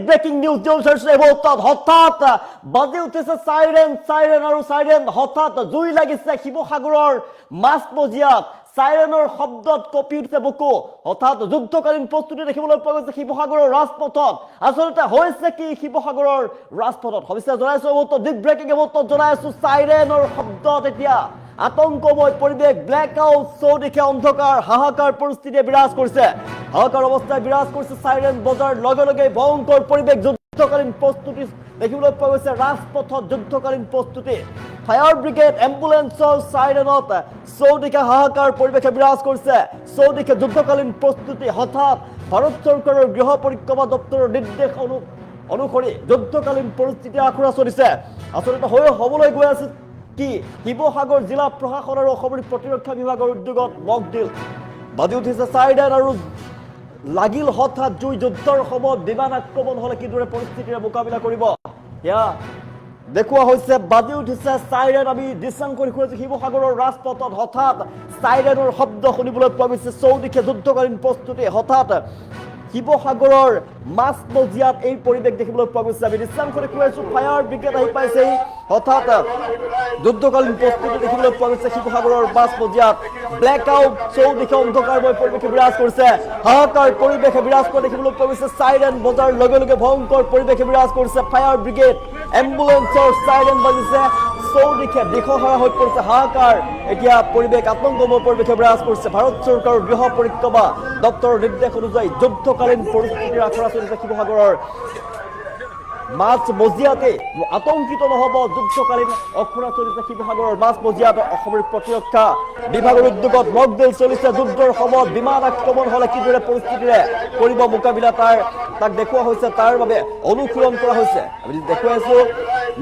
breaking news হঠাৎ বাজি উঠিছে সাইৰেন আৰু সাইৰেন হঠাৎ জুই লাগিছে শিৱসাগৰৰ মাছমজিয়াত সাইৰেনৰ শব্দত কঁপি উঠিছে বুকু হঠাৎ যুদ্ধকালীন প্ৰস্তুতি দেখিবলৈ পোৱা গৈছে শিৱসাগৰৰ ৰাজপথত আচলতে হৈছে কি শিৱসাগৰৰ ৰাজপথত সবিশেষ জনাইছো বিগ ব্ৰেকিং জনাইছো সাইৰেনৰ শব্দত এতিয়া আতংকময় পৰিবেশ ব্ল্যাক আউট চৌদিশে অন্ধকাৰ হাহাকাৰ পৰিস্থিতি বিৰাজ কৰিছে হাহাকাৰ অৱস্থায় বিৰাজ কৰিছে সাইৰেন বজাৰ লগে লগে ভয়ংকৰ পৰিবেশ যুদ্ধকালীন প্ৰস্তুতি দেখিবলৈ পোৱা গৈছে ৰাজপথত যুদ্ধকালীন প্ৰস্তুতি ফায়াৰ ব্ৰিগেড এম্বুলেন্সৰ সাইৰেনত চৌদিশে হাহাকাৰ পৰিবেশে বিৰাজ কৰিছে চৌদিশে যুদ্ধকালীন প্ৰস্তুতি হঠাৎ ভাৰত চৰকাৰৰ গৃহ পৰিক্ৰমা দপ্তৰৰ নিৰ্দেশ অনুসৰি যুদ্ধকালীন পৰিস্থিতি আখৰা চলিছে আচলতে হ'বলৈ গৈ আছে কি শিৱসাগৰ জিলা প্ৰশাসন আৰু অসমৰ প্ৰতিৰক্ষা বিভাগৰ উদ্যোগত মক ড্ৰিল বাজি উঠিছে সাইৰেন আৰু লাগিল হঠাৎ জুই যুদ্ধৰ সময়ত বিমান আক্ৰমণ হলে কিদৰে পৰিস্থিতিৰে মোকাবিলা কৰিব ইয়া দেখুওৱা হৈছে বাজি উঠিছে সাইৰেন আমি দৃশ্যাং কৰি খুৱাইছো শিৱসাগৰৰ ৰাজপথত হঠাৎ সাইৰেনৰ শব্দ শুনিবলৈ পোৱা গৈছে চৌদিশে যুদ্ধকালীন প্ৰস্তুতি হঠাৎ শিৱসাগৰৰ মাছমজিয়াত এই পৰিবেশ দেখিবলৈ পোৱা গৈছে আমি দৃশ্যাং কৰি খুৱাইছো ফায়াৰ ব্ৰিগেড আহি পাইছে হঠাৎ যুদ্ধকালীন প্ৰস্তুতি দেখিবলৈ পোৱা গৈছে শিৱসাগৰৰ মাছমজিয়াত ব্ল্যাক আউট চৌদিশে অন্ধকাৰময় পৰিৱেশে বিৰাজ কৰিছে হাহাকাৰ পৰিৱেশে বিৰাজ কৰা দেখিবলৈ পোৱা গৈছে সাইৰেন বজাৰ লগে লগে ভয়ংকৰ পৰিৱেশে বিৰাজ কৰিছে ফায়াৰ ব্ৰিগেড এম্বুলেন্সৰ সাইৰেন বাজিছে চৌদিশে দিশহাৰা হৈ পৰিছে হাহাকাৰ এতিয়া পৰিৱেশ আতংকময় পৰিৱেশে বিৰাজ কৰিছে ভাৰত চৰকাৰৰ গৃহ পৰিক্ৰমা দপ্তৰৰ নিৰ্দেশ অনুযায়ী যুদ্ধকালীন পৰিস্থিতিৰ আখৰা চলিছে শিৱসাগৰৰ মাছমজিয়াতে আতংকিত নহব যুদ্ধকালীন অখৰা চলিছে শিৱসাগৰৰ মাছমজিয়াত অসমৰ প্ৰতিৰক্ষা বিভাগৰ উদ্যোগত মক ড্ৰিল চলিছে যুদ্ধৰ সময়ত বিমান আক্ৰমণ হলে কিদৰে পৰিস্থিতিৰে কৰিব মোকাবিলা তাক দেখুওৱা হৈছে তাৰ বাবে অনুশীলন কৰা হৈছে আমি দেখুৱাইছো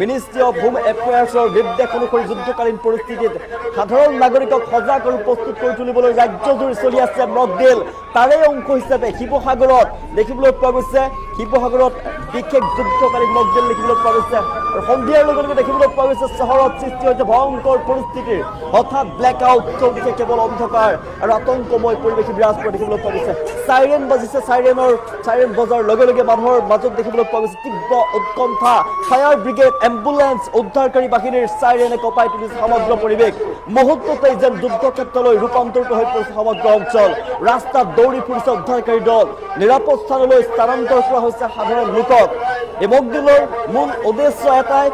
মিনিষ্ট্ৰী অফ হোম এফেয়াৰ্ছৰ নিৰ্দেশ অনুসৰি যুদ্ধকালীন পৰিস্থিতিত সাধাৰণ নাগৰিকক সজাগ আৰু প্ৰস্তুত কৰি তুলিবলৈ ৰাজ্যজুৰি চলি আছে মক ড্ৰিল তাৰে অংশ হিচাপে শিৱসাগৰত দেখিবলৈ পোৱা গৈছে শিৱসাগৰত বিশেষ যুদ্ধকালীন মক ড্ৰিল দেখিবলৈ পোৱা গৈছে আৰু সন্ধিয়াৰ লগে লগে দেখিবলৈ পোৱা গৈছে চহৰত সৃষ্টি হৈছে ভয়ংকৰ পৰিস্থিতিৰ হঠাৎ ব্ল্যাক আউট চৌদিশে কেৱল অন্ধকাৰ আৰু আতংকময় পৰিৱেশ বিৰাজ কৰা দেখিবলৈ পোৱা গৈছে সাইৰেন বাজিছে সাইৰেন বজাৰ লগে লগে মানুহৰ মাজত দেখিবলৈ পোৱা গৈছে তীব্ৰ উৎকণ্ঠা ফায়াৰ ব্ৰিগেড এম্বুলেন্স উদ্ধাৰকাৰী বাহিনীৰ সাইৰেনে কঁপাই তুলিছে সমগ্ৰ পৰিৱেশ মুহূৰ্ততে যেন যুদ্ধক্ষেত্ৰলৈ ৰূপান্তৰিত হৈ পৰিছে সমগ্ৰ অঞ্চল ৰাস্তাত দৌৰি ফুৰিছে উদ্ধাৰকাৰী দল নিৰাপদ স্থানলৈ স্থানান্তৰ কৰা হৈছে সাধাৰণ লোকক এই মক ড্ৰিলৰ মূল উদ্দেশ্য এটাই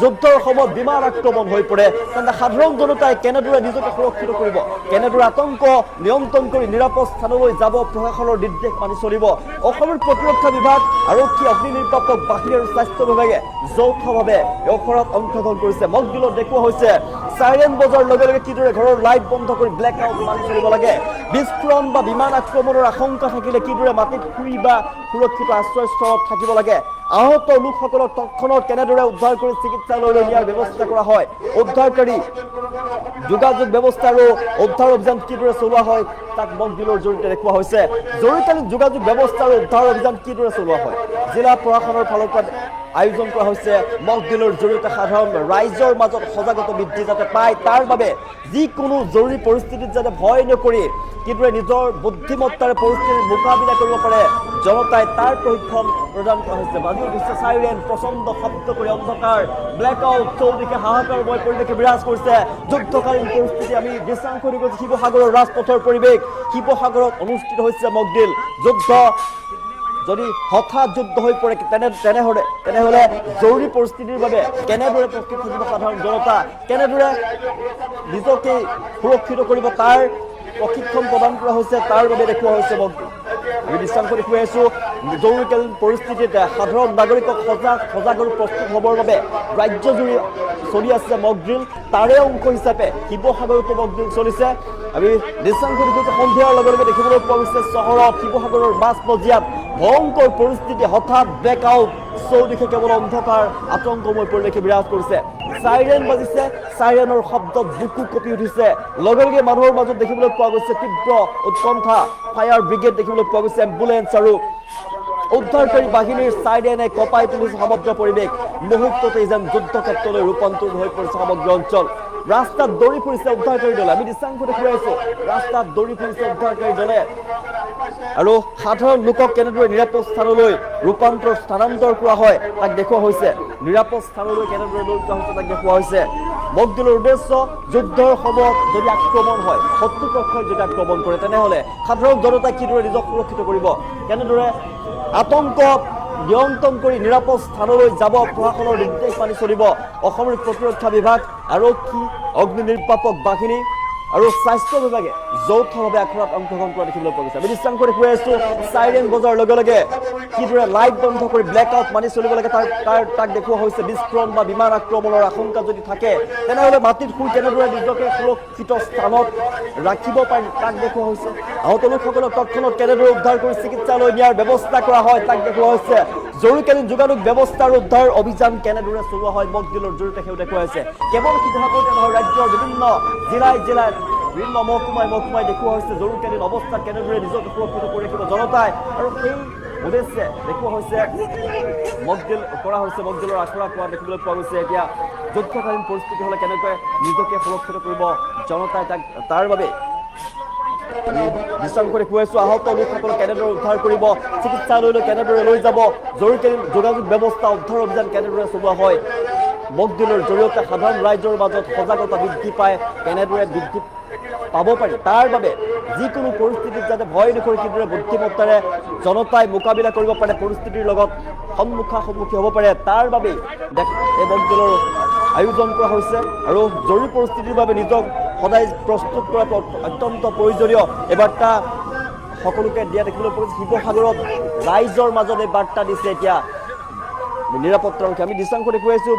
যুদ্ধৰ সময়ত বিমান আক্ৰমণ হৈ পৰে তেন্তে সাধাৰণ জনতাই কেনেদৰে নিজকে সুৰক্ষিত কৰিব কেনেদৰে আতংক নিয়ন্ত্ৰণ কৰি নিৰাপদ স্থানলৈ যাব প্ৰশাসনৰ নিৰ্দেশ মানি চলিব অসমৰ প্ৰতিৰক্ষা বিভাগ আৰক্ষী অগ্নি নিৰ্বাপক বাহিনী আৰু স্বাস্থ্য বিভাগে যৌথভাৱে এই অখৰাত অংশগ্ৰহণ কৰিছে মক ড্ৰিলত দেখুওৱা হৈছে সাইৰেন বজাৰ লগে লগে কিদৰে ঘৰৰ লাইট বন্ধ কৰি ব্ল্যাক আউট মানি চলিব লাগে বিস্ফোৰণ বা বিমান আক্ৰমণৰ আশংকা থাকিলে কিদৰে মাটিত শুই বা সুৰক্ষিত আশ্ৰয়স্থলত থাকিব লাগে আহত লোকসকলক তৎক্ষণাৎ কেনেদৰে উদ্ধাৰ কৰি চিকিৎসালয়লৈ নিয়াৰ ব্যৱস্থা কৰা হয় উদ্ধাৰকাৰী যোগাযোগ ব্যৱস্থা আৰু উদ্ধাৰ অভিযান কিদৰে চলোৱা হয় তাক মক ড্ৰিলৰ জৰিয়তে দেখুওৱা হৈছে জৰুৰীকালীন যোগাযোগ ব্যৱস্থা আৰু উদ্ধাৰ অভিযান কিদৰে চলোৱা হয় জিলা প্ৰশাসনৰ ফালৰ পৰা আয়োজন কৰা হৈছে মক ড্ৰিলৰ জৰিয়তে সাধাৰণ ৰাইজৰ মাজত সজাগতা বৃদ্ধি যাতে পায় তাৰ বাবে যিকোনো জৰুৰী পৰিস্থিতিত যাতে ভয় নকৰি কিদৰে নিজৰ বুদ্ধিমত্তাৰে পৰিস্থিতিৰ মোকাবিলা কৰিব পাৰে জনতাই তাৰ প্ৰশিক্ষণ প্ৰদান কৰা হৈছে বাজি উঠিছে সাইৰেন প্ৰচণ্ড শব্দ কৰি অন্ধকাৰ ব্ল্যাক আউট চৌদিশে হাহাকাৰময় পৰিৱেশে বিৰাজ কৰিছে যুদ্ধকালীন পৰিস্থিতি আমি দৃশ্যাং কৰি গৈছো শিৱসাগৰৰ ৰাজপথৰ পৰিৱেশ শিৱসাগৰত অনুষ্ঠিত হৈছে মক ড্ৰিল যুদ্ধ যদি হঠাৎ যুদ্ধ হৈ পৰে তেনেহলে জৰুৰী পৰিস্থিতিৰ বাবে কেনেদৰে প্ৰস্তুত থাকিব সাধাৰণ জনতা কেনেদৰে নিজকে সুৰক্ষিত কৰিব তাৰ প্ৰশিক্ষণ প্ৰদান কৰা হৈছে তাৰ বাবে দেখুওৱা হৈছে মক ড্ৰিল আমি দৃশ্যাং কৰি খুৱাইছো জৰুৰীকালীন পৰিস্থিতিত সাধাৰণ নাগৰিকক সজাগ আৰু প্ৰস্তুত হ'বৰ বাবে ৰাজ্যজুৰি চলি আছে মক ড্ৰিল তাৰে অংশ হিচাপে শিৱসাগৰতো মক ড্ৰিল চলিছে আমি দৃশ্যাং কৰি খুৱাইছো সন্ধিয়াৰ লগে লগে দেখিবলৈ পোৱা গৈছে চহৰত শিৱসাগৰৰ মাছমজিয়াত ভয়ংকৰ পৰিস্থিতি হঠাৎ ব্ল্যাক আউট চৌদিশে কেৱল অন্ধকাৰ আতংকময় পৰিৱেশে বিৰাজ কৰিছে সাইৰেন বাজিছে সাইৰেনৰ শব্দত বুকু কঁপি উঠিছে লগে লগে মানুহৰ মাজত দেখিবলৈ পোৱা গৈছে তীব্ৰ উৎকণ্ঠা ফায়াৰ ব্ৰিগেড দেখিবলৈ পোৱা গৈছে এম্বুলেন্স আৰু উদ্ধাৰকাৰী বাহিনীৰ সাইৰেনে কঁপাই তুলিছে সমগ্ৰ পৰিৱেশ মুহূৰ্ততে যেন যুদ্ধক্ষেত্ৰলৈ ৰূপান্তৰিত হৈ পৰিছে সমগ্ৰ অঞ্চল ৰাস্তাত দৌৰি ফুৰিছে উদ্ধাৰকাৰী দলে আমি দৃশ্যাংশ দেখুৱাই আছো ৰাস্তাত দৌৰি ফুৰিছে উদ্ধাৰকাৰী দলে আৰু সাধাৰণ লোকক কেনেদৰে নিৰাপদ স্থানলৈ স্থানান্তৰ কৰা হয় তাক দেখুওৱা হৈছে নিৰাপদ স্থানলৈ কেনেদৰে লৈ যোৱা হৈছে তাক দেখুওৱা হৈছে মকদিলৰ উদ্দেশ্য যুদ্ধৰ সময়ত যদি আক্ৰমণ হয় শত্ৰুপক্ষই যদি আক্ৰমণ কৰে তেনেহ'লে সাধাৰণ জনতাই কিদৰে নিজক সুৰক্ষিত কৰিব কেনেদৰে আতংক নিয়ন্ত্ৰণ কৰি নিৰাপদ স্থানলৈ যাব প্ৰশাসনৰ নিৰ্দেশ মানি চলিব অসমৰ প্ৰতিৰক্ষা বিভাগ আৰক্ষী অগ্নি নিৰ্বাপক বাহিনী আৰু স্বাস্থ্য বিভাগে যৌথভাৱে আখৰাত অংশগ্ৰহণ কৰা দেখিবলৈ পোৱা গৈছে আমি দৃশ্যাংশ দেখুৱাই আছো চাইৰেন বজাৰ লগে লগে কিদৰে লাইট বন্ধ কৰি ব্লেক আউট মানি চলিব লাগে তাক দেখুওৱা হৈছে বিস্ফোৰণ বা বিমান আক্ৰমণৰ আশংকা যদি থাকে তেনেহ'লে মাটিত শুই কেনেদৰে নিজকে সুৰক্ষিত স্থানত ৰাখিব পাৰি তাক দেখুওৱা হৈছে আহত লোকসকলক তৎক্ষণাত কেনেদৰে উদ্ধাৰ কৰি চিকিৎসালয় নিয়াৰ ব্যৱস্থা কৰা হয় তাক দেখুওৱা হৈছে জৰুৰীকালীন যোগাযোগ ব্যৱস্থাৰ উদ্ধাৰ অভিযান কেনেদৰে চলোৱা হয় মকদিলৰ জৰিয়তে সেয়া দেখুওৱা হৈছে কেৱল শিৱসাগৰতে নহয় ৰাজ্যৰ বিভিন্ন জিলাত বিভিন্ন মহকুমাই দেখুওৱা হৈছে জৰুৰীকালীন অৱস্থাত কেনেদৰে নিজকে সুৰক্ষিত কৰি ৰাখিব জনতাই আৰু সেই উদ্দেশ্যে দেখুওৱা হৈছে মকদিল কৰা হৈছে মকদিলৰ আখৰা কৰা দেখিবলৈ পোৱা গৈছে এতিয়া যুদ্ধকালীন পৰিস্থিতি হ'লে কেনেকৈ নিজকে সুৰক্ষিত কৰিব জনতাই তাৰ বাবে দৃশ্যাংশ দেখুৱাইছো আহত লোকসকলক কেনেদৰে উদ্ধাৰ কৰিব চিকিৎসালয়লৈ কেনেদৰে লৈ যাব জৰুৰীকালীন যোগাযোগ ব্যৱস্থা উদ্ধাৰ অভিযান কেনেদৰে চলোৱা হয় মকদিলৰ জৰিয়তে সাধাৰণ ৰাইজৰ মাজত সজাগতা বৃদ্ধি পায় কেনেদৰে বৃদ্ধি পাব পাৰি তাৰ বাবে যিকোনো পৰিস্থিতিত যাতে ভয় নকৰি কিদৰে বুদ্ধিমত্তাৰে জনতাই মোকাবিলা কৰিব পাৰে পৰিস্থিতিৰ লগত সন্মুখী হ'ব পাৰে তাৰ বাবেই এই মকদিলৰ আয়োজন কৰা হৈছে আৰু জৰুৰী পৰিস্থিতিৰ বাবে নিজক সদায় প্ৰস্তুত কৰাটো অত্যন্ত প্ৰয়োজনীয় এই বাৰ্তা সকলোকে দিয়া দেখিবলৈ পোৱা গৈছে শিৱসাগৰত ৰাইজৰ মাজত এই বাৰ্তা দিছে এতিয়া নিৰাপত্তাৰক্ষী আমি দৃশ্যাংশ দেখুৱাইছো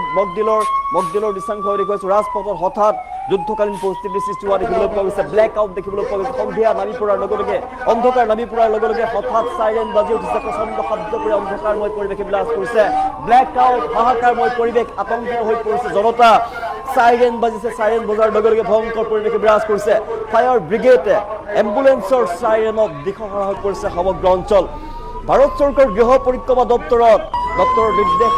মকদিলৰ দৃশ্যাংশ দেখুৱাইছো ৰাজপথত হঠাৎ যুদ্ধকালীন পৰিস্থিতিৰ সৃষ্টি হোৱা দেখিবলৈ পোৱা গৈছে ব্লেক আউট দেখিবলৈ পোৱা গৈছে সন্ধিয়া নামি পৰাৰ লগে লগে অন্ধকাৰ নামি পৰাৰ লগে লগে হঠাৎ চাইৰেন বাজি উঠিছে প্ৰচণ্ড শব্দ কৰি অন্ধকাৰময় পৰিৱেশে বিৰাজ কৰিছে ব্লেক আউট হাহাকাৰময় পৰিৱেশ আতংকিত হৈ পৰিছে জনতা চাইৰেন বাজিছে চাইৰেন বজাৰ লগে লগে ভয়ংকৰ পৰিৱেশে বিৰাজ কৰিছে ফায়াৰ ব্ৰিগেডে এম্বুলেন্সৰ চাইৰেনত দিশহাৰা হৈ পৰিছে সমগ্ৰ অঞ্চল ভাৰত চৰকাৰৰ গৃহ পৰিক্ৰমা দপ্তৰৰ নিৰ্দেশ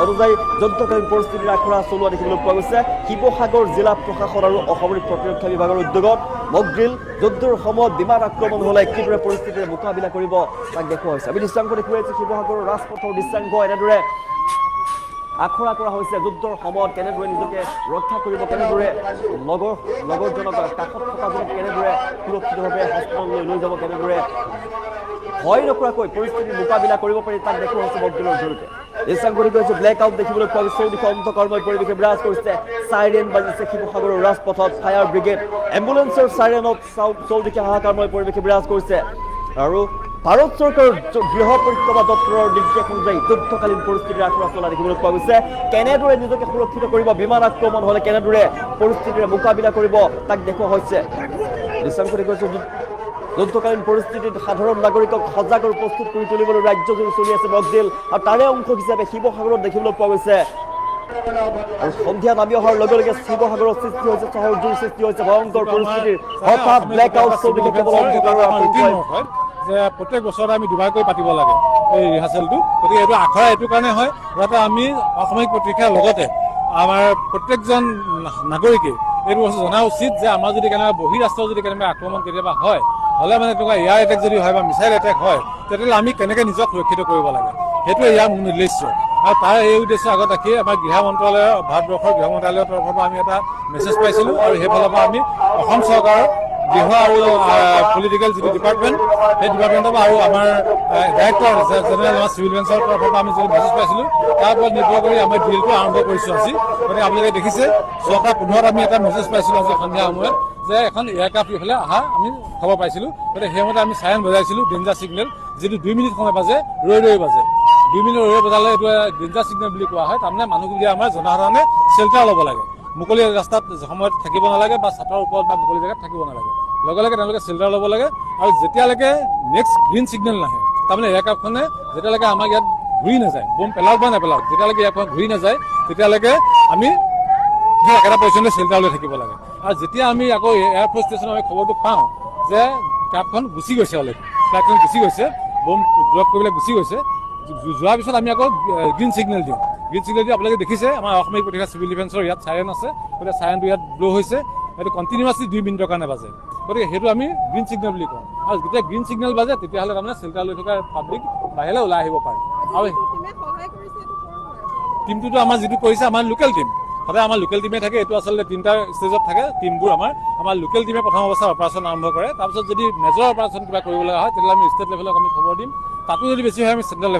অনুযায়ী যুদ্ধকালীন পৰিস্থিতিৰ আখৰা চলোৱা দেখিবলৈ পোৱা গৈছে শিৱসাগৰ জিলা প্ৰশাসন আৰু অসমৰ প্ৰতিৰক্ষা বিভাগৰ উদ্যোগত মকদিল যুদ্ধৰ সময়ত বিমান আক্ৰমণ হ'লে কিদৰে পৰিস্থিতিৰ মোকাবিলা কৰিব তাক দেখুওৱা হৈছে আমি দৃশ্যাংশ দেখুৱাইছো শিৱসাগৰৰ ৰাজপথৰ দৃশ্যাংশ এনেদৰে আখৰা কৰা হৈছে যুদ্ধৰ সময়ত কেনেদৰে নিজকে ৰক্ষা কৰিব কেনেদৰে লগৰজনক কাষত থকাজনক কেনেদৰে সুৰক্ষিতভাৱে হস্পিটেললৈ লৈ যাব কেনেদৰে ভয় নকৰাকৈ পৰিস্থিতিৰ মোকাবিলা কৰিব পাৰি তাক দেখুওৱা হৈছে মকদিলৰ জৰিয়তে দৃশ্যাংশ দেখুৱাইছো ব্লেক আউট দেখিবলৈ পোৱা গৈছে চৌদিশে অন্ধকাৰময় পৰিৱেশে বিৰাজ কৰিছে চাইৰেন বাজিছে শিৱসাগৰৰ ৰাজপথত ফায়াৰ ব্ৰিগেড এম্বুলেন্সৰ চাইৰেনত চৌদিশে হাহাকাৰময় পৰিৱেশে বিৰাজ কৰিছে আৰু ভাৰত চৰকাৰৰ গৃহ পৰিক্ৰমা দপ্তৰৰ নিৰ্দেশ অনুযায়ী যুদ্ধকালীন পৰিস্থিতিৰ আখৰা চলা দেখিবলৈ পোৱা গৈছে কেনেদৰে নিজকে সুৰক্ষিত কৰিব বিমান আক্ৰমণ হ'লে কেনেদৰে পৰিস্থিতিৰে মোকাবিলা কৰিব তাক দেখুওৱা হৈছে দৃশ্যাংশ দেখুৱাইছো যুদ্ধকালীন পৰিস্থিতিত সাধাৰণ নাগৰিকক সজাগ আৰু প্ৰস্তুত কৰি তুলিবলৈ ৰাজ্যজুৰি চলি আছে মকদিল আৰু তাৰে অংশ হিচাপে শিৱসাগৰত দেখিবলৈ পোৱা গৈছে আৰু সন্ধিয়া নামি অহাৰ লগে লগে শিৱসাগৰৰ সৃষ্টি হৈছে চহৰ জুৰি সৃষ্টি হৈছে ভয়ংকৰ পৰিস্থিতিৰ হঠাৎ ব্লেক আউট চৌদিশে কেৱল যে প্ৰত্যেক বছৰে আমি দুবাৰকৈ পাতিব লাগে এই ৰিহাৰ্চেলটো গতিকে এইটো আখৰা এইটো কাৰণে হয় যাতে আমি অসামৰিক প্ৰতিৰক্ষাৰ লগতে আমাৰ প্ৰত্যেকজন নাগৰিকে এইটো বস্তু জনা উচিত যে আমাৰ যদি কেনেবা বহিৰাষ্ট্ৰৰ যদি কেনেবা আক্ৰমণ কেতিয়াবা হয় হ'লে মানে তেনেকুৱা এয়াৰ এটেক যদি হয় বা মিছাইল এটেক হয় তেতিয়াহ'লে আমি কেনেকৈ নিজক সুৰক্ষিত কৰিব লাগে সেইটোৱে ইয়াৰ মূল উদ্দেশ্য আৰু তাৰ এই উদ্দেশ্য আগত ৰাখি আমাৰ গৃহ মন্ত্ৰালয়ৰ ভাৰতবৰ্ষৰ গৃহ মন্ত্ৰালয়ৰ তৰফৰ পৰা আমি এটা মেছেজ পাইছিলোঁ আৰু সেইফালৰ পৰা আমি অসম চৰকাৰৰ গৃহ আৰু পলিটিকেল যিটো ডিপাৰ্টমেণ্ট সেই ডিপাৰ্টমেণ্টৰ পৰা আৰু আমাৰ ডাইৰেক্টৰ জেনেৰেল আমাৰ চিভিল ডিফেন্সৰ তৰফৰ পৰা আমি যিটো মেছেজ পাইছিলোঁ তাৰ ওপৰত নিৰ্ভৰ কৰি আমি ড্ৰিলটো আৰম্ভ কৰিছোঁ আজি গতিকে আপোনালোকে দেখিছে 6:15 আমি এটা মেছেজ পাইছিলোঁ আজি সন্ধিয়া সময়ত যে এখন এয়াৰক্ৰাফ্ট ইফালে অহা আমি খবৰ পাইছিলোঁ গতিকে সেইমতে আমি চাইৰেন বজাইছিলোঁ ডেঞ্জাৰ ছিগনেল যিটো 2 মিনিট সময় বাজে ৰৈ বাজে 2 মিনিট ৰৈ বজালে এইটো ডেঞ্জাৰ ছিগনেল বুলি কোৱা হয় তাৰমানে মানুহবিলাক আমাৰ জনসাধাৰণে শ্বেল্টাৰ ল'ব লাগে মুকলি ৰাস্তাত সময়ত থাকিব নালাগে বা ছাতৰ ওপৰত বা মুকলি জেগাত থাকিব নালাগে লগে লগে তেওঁলোকে শ্বেল্টাৰ ল'ব লাগে আৰু যেতিয়ালৈকে নেক্সট গ্ৰীণ ছিগনেল নাহে তাৰমানে এয়াৰক্ৰাফ্টখনে যেতিয়ালৈকে আমাক ইয়াত ঘূৰি নাযায় বম পেলাওক বা নেপেলাওক যেতিয়ালৈকে এয়াৰক্ৰাফ্ট ঘূৰি নাযায় তেতিয়ালৈকে আমি সেই একেটা পজিশ্যনতে শ্বেল্টাৰ লৈ থাকিব লাগে আৰু যেতিয়া আমি আকৌ এয়াৰফ'ৰ্চ ষ্টেচনত আমি খবৰটো পাওঁ যে ক্ৰাফ্টখন গুচি গৈছে অলৰেডি ফ্লাইটখন গুচি গৈছে বম ড্ৰপ কৰিবলৈ গুচি গৈছে যোৱাৰ পিছত আমি আকৌ গ্ৰীণ ছিগনেল দিওঁ গ্ৰীণ ছিগনেল দি আপোনালোকে দেখিছে আমাৰ অসামৰিক প্ৰতিৰক্ষা চিভিল ডিফেন্সৰ ইয়াত চাইৰেন আছে গতিকে চাইৰেনটো ইয়াত ব্ল' হৈছে এইটো কণ্টিনিউৱাছলি 2 মিনিটৰ কাৰণে বাজে গতিকে সেইটো আমি গ্ৰীণ ছিগনেল বুলি কওঁ আৰু যেতিয়া গ্ৰীণ ছিগনেল বাজে তেতিয়াহ'লে তাৰমানে চেল্টাৰ লৈ থকা পাব্লিক বাহিৰলৈ ওলাই আহিব পাৰে আৰু টিমটোতো আমাৰ যিটো কৰিছে আমাৰ লোকেল টিম সদায় আমাৰ লোকেল টিমে থাকে এইটো আচলতে 3টা ষ্টেজত থাকে টিমবোৰ আমাৰ লোকেল টিমে প্ৰথম অৱস্থাত অপাৰেশ্যন আৰম্ভ কৰে তাৰপিছত যদি মেজৰ অপাৰেশ্যন কিবা কৰিব লগা হয় তেতিয়াহ'লে আমি ষ্টেট লেভেলক আমি খবৰ দিম তাতো যদি বেছি হয় আমি চেণ্ট্ৰেল লেভেল